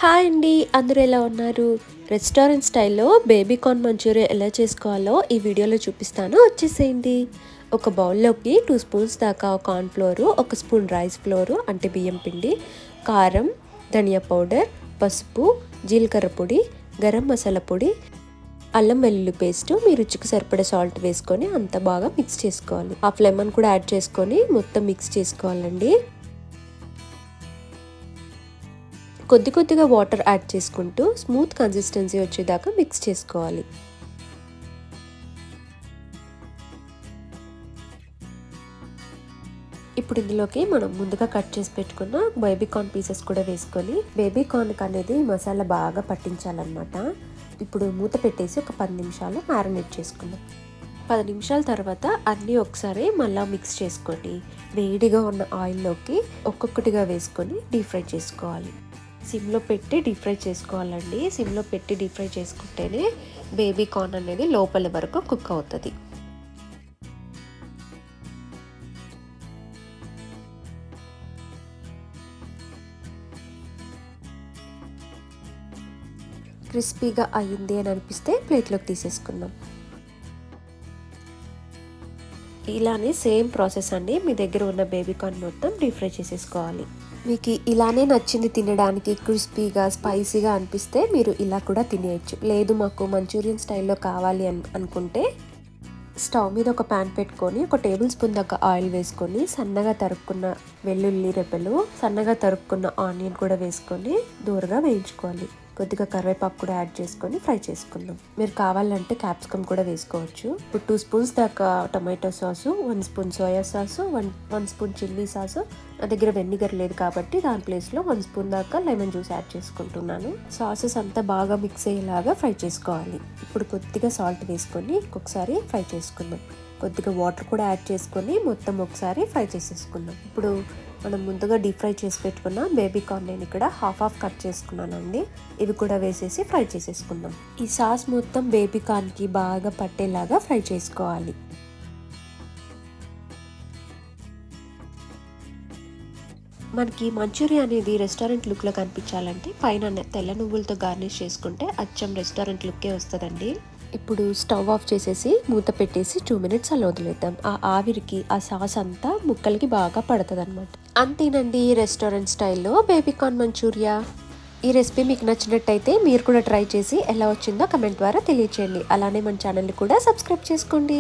Hi అండి, అందరూ ఎలా ఉన్నారు? రెస్టారెంట్ స్టైల్లో బేబీ కార్న్ మంచూరియా ఎలా చేసుకోవాలో ఈ వీడియోలో చూపిస్తాను, వచ్చేసేయండి. ఒక బౌల్లోకి 2 స్పూన్స్ దాకా corn flour, 1 spoon rice floor అంటే బియ్యం పిండి, కారం, ధనియా పౌడర్, పసుపు, జీలకర్ర పొడి, గరం మసాలా పొడి, అల్లం వెల్లుల్లి పేస్ట్, మీ రుచికి సరిపడే సాల్ట్ వేసుకొని అంత బాగా మిక్స్ చేసుకోవాలి. హాఫ్ లెమన్ కూడా యాడ్ చేసుకొని మొత్తం మిక్స్ చేసుకోవాలండి. కొద్దిగా వాటర్ యాడ్ చేసుకుంటూ స్మూత్ కన్సిస్టెన్సీ వచ్చేదాకా మిక్స్ చేసుకోవాలి. ఇప్పుడు ఇందులోకి మనం ముందుగా కట్ చేసి పెట్టుకున్న బేబీ కార్న్ పీసెస్ కూడా వేసుకొని బేబీ కార్న్కి అనేది మసాలా బాగా పట్టించాలన్నమాట. ఇప్పుడు మూత పెట్టేసి ఒక 10 నిమిషాలు మ్యారినేట్ చేసుకుందాం. 10 నిమిషాల తర్వాత అన్నీ ఒకసారి మళ్ళీ మిక్స్ చేసుకొని వేడిగా ఉన్న ఆయిల్లోకి ఒక్కొక్కటిగా వేసుకొని డీప్ ఫ్రై చేసుకోవాలి. సిమ్లో పెట్టి డీప్ ఫ్రై చేసుకోవాలండి. సిమ్లో పెట్టి డీప్ ఫ్రై చేసుకుంటేనే బేబీ కార్న్ అనేది లోపల వరకు కుక్ అవుతుంది. క్రిస్పీగా అయ్యింది అని అనిపిస్తే ప్లేట్లోకి తీసేసుకుందాం. ఇలానే సేమ్ ప్రాసెస్ అండి. మీ దగ్గర ఉన్న బేబీ కార్న్ మొత్తం డీప్ ఫ్రై చేసేసుకోవాలి. మీకు ఇలానే నచ్చింది తినడానికి, క్రిస్పీగా స్పైసీగా అనిపిస్తే మీరు ఇలా కూడా తినేయచ్చు. లేదు మాకు మంచూరియన్ స్టైల్లో కావాలి అనుకుంటే స్టవ్ మీద ఒక ప్యాన్ పెట్టుకొని 1 టేబుల్ స్పూన్ దాకా ఆయిల్ వేసుకొని సన్నగా తరుక్కున్న వెల్లుల్లి రెబ్బలు, సన్నగా తరుక్కున్న ఆనియన్ కూడా వేసుకొని దూరగా వేయించుకోవాలి. కొద్దిగా కరివేపాకు కూడా యాడ్ చేసుకొని ఫ్రై చేసుకుందాం. మీరు కావాలంటే క్యాప్సికమ్ కూడా వేసుకోవచ్చు. ఇప్పుడు 2 స్పూన్స్ దాకా tomato sauce, 1 spoon soya sauce, 1 spoon chilli sauce. నా దగ్గర వెనిగర్ లేదు కాబట్టి దాని ప్లేస్లో 1 స్పూన్ దాకా లెమన్ జ్యూస్ యాడ్ చేసుకుంటున్నాను. సాసెస్ అంతా బాగా మిక్స్ అయ్యేలాగా ఫ్రై చేసుకోవాలి. ఇప్పుడు కొద్దిగా సాల్ట్ వేసుకొని ఒకసారి ఫ్రై చేసుకుందాం. కొద్దిగా వాటర్ కూడా యాడ్ చేసుకొని మొత్తం ఒకసారి ఫ్రై చేసేసుకుందాం. ఇప్పుడు మనం ముందుగా డీప్ ఫ్రై చేసి పెట్టుకున్న బేబీ కార్న్ నేను ఇక్కడ హాఫ్ కట్ చేసుకున్నానండి. ఇవి కూడా వేసేసి ఫ్రై చేసేసుకుందాం. ఈ సాస్ మొత్తం బేబీ కార్న్కి బాగా పట్టేలాగా ఫ్రై చేసుకోవాలి. మనకి మంచూరియా అనేది రెస్టారెంట్ లుక్లో కనిపించాలంటే పైన తెల్ల నువ్వులతో గార్నిష్ చేసుకుంటే అచ్చం రెస్టారెంట్ లుక్కే వస్తుందండి. ఇప్పుడు స్టవ్ ఆఫ్ చేసేసి మూత పెట్టేసి 2 మినిట్స్ అలా వదిలేద్దాం. ఆ ఆవిరికి ఆ సాస్ అంతా ముక్కలకి బాగా పడుతుంది అనమాట. అంతేనండి, రెస్టారెంట్ స్టైల్లో బేబీ కార్న్ మంచూరియా. ఈ రెసిపీ మీకు నచ్చినట్టయితే మీరు కూడా ట్రై చేసి ఎలా వచ్చిందో కమెంట్ ద్వారా తెలియచేయండి. అలానే మన ఛానల్ని కూడా సబ్స్క్రైబ్ చేసుకోండి.